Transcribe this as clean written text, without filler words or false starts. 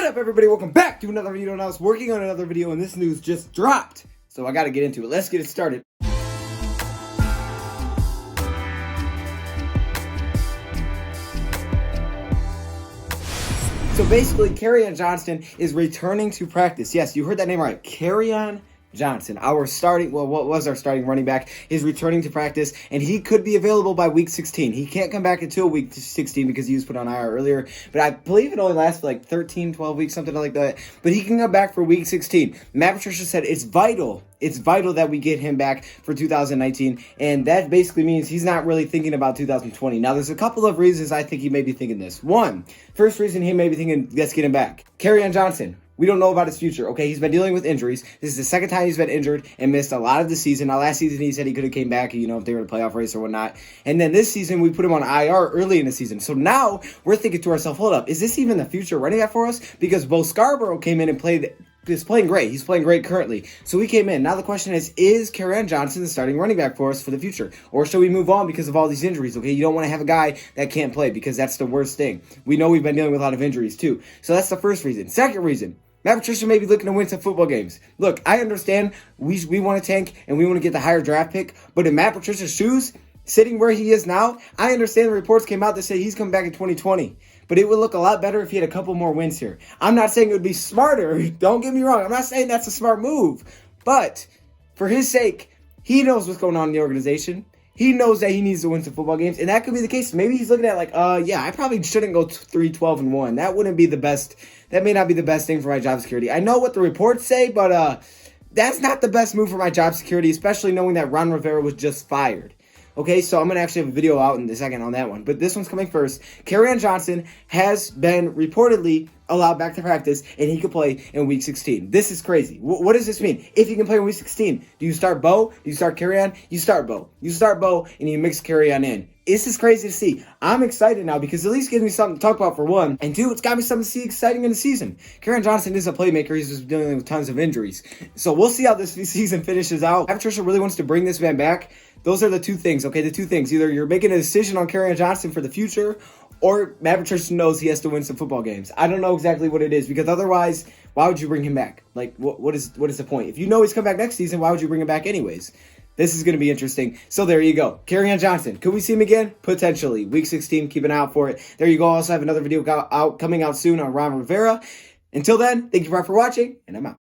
up, everybody? Welcome back to another video. And I was working on another video and this news just dropped, so I gotta get into it. Let's get it started. So basically, Kerryon Johnson is returning to practice. Yes, you heard that name right. Kerryon Johnson, what was our starting running back, is returning to practice, and he could be available by week 16. He can't come back until week 16 because he was put on IR earlier, but I believe it only lasts for like 13, 12 weeks, something like that. But he can come back for week 16. Matt Patricia said it's vital that we get him back for 2019, and that basically means he's not really thinking about 2020. Now, there's a couple of reasons I think he may be thinking this. First reason he may be thinking, let's get him back. Kerryon Johnson. We don't know about his future, okay? He's been dealing with injuries. This is the second time he's been injured and missed a lot of the season. Now, last season he said he could have came back, if they were in a playoff race or whatnot. And then this season we put him on IR early in the season. So now we're thinking to ourselves, hold up, is this even the future running back for us? Because Bo Scarborough came in and is playing great. He's playing great currently. So we came in. Now the question is Kerryon Johnson the starting running back for us for the future? Or should we move on because of all these injuries, okay? You don't want to have a guy that can't play because that's the worst thing. We know we've been dealing with a lot of injuries too. So that's the first reason. Second reason, Matt Patricia may be looking to win some football games. Look, I understand we want to tank and we want to get the higher draft pick, but in Matt Patricia's shoes, sitting where he is now, I understand the reports came out that say he's coming back in 2020. But it would look a lot better if he had a couple more wins here. I'm not saying it would be smarter. Don't get me wrong. I'm not saying that's a smart move. But for his sake, he knows what's going on in the organization. He knows that he needs to win some football games, and that could be the case. Maybe he's looking at I probably shouldn't go 3-12-1. That wouldn't be the best. That may not be the best thing for my job security. I know what the reports say, but that's not the best move for my job security, especially knowing that Ron Rivera was just fired. Okay, so I'm going to actually have a video out in a second on that one. But this one's coming first. Kerryon Johnson has been reportedly allowed back to practice, and he could play in Week 16. This is crazy. What does this mean? If he can play in Week 16, do you start Bo? Do you start Kerryon? You start Bo. You start Bo, and you mix Kerryon in. This is crazy to see. I'm excited now because at least it gives me something to talk about for one. And two, it's got me something to see exciting in the season. Kerryon Johnson is a playmaker. He's just dealing with tons of injuries. So we'll see how this season finishes out. Matt Patricia really wants to bring this man back. Those are the two things, okay? The two things. Either you're making a decision on Kerryon Johnson for the future, or Matt Patricia knows he has to win some football games. I don't know exactly what it is, because otherwise, why would you bring him back? Like, what is the point? If you know he's coming back next season, why would you bring him back anyways? This is going to be interesting. So there you go. Kerryon Johnson. Could we see him again? Potentially. Week 16, keep an eye out for it. There you go. I also have another video coming out soon on Ron Rivera. Until then, thank you for watching, and I'm out.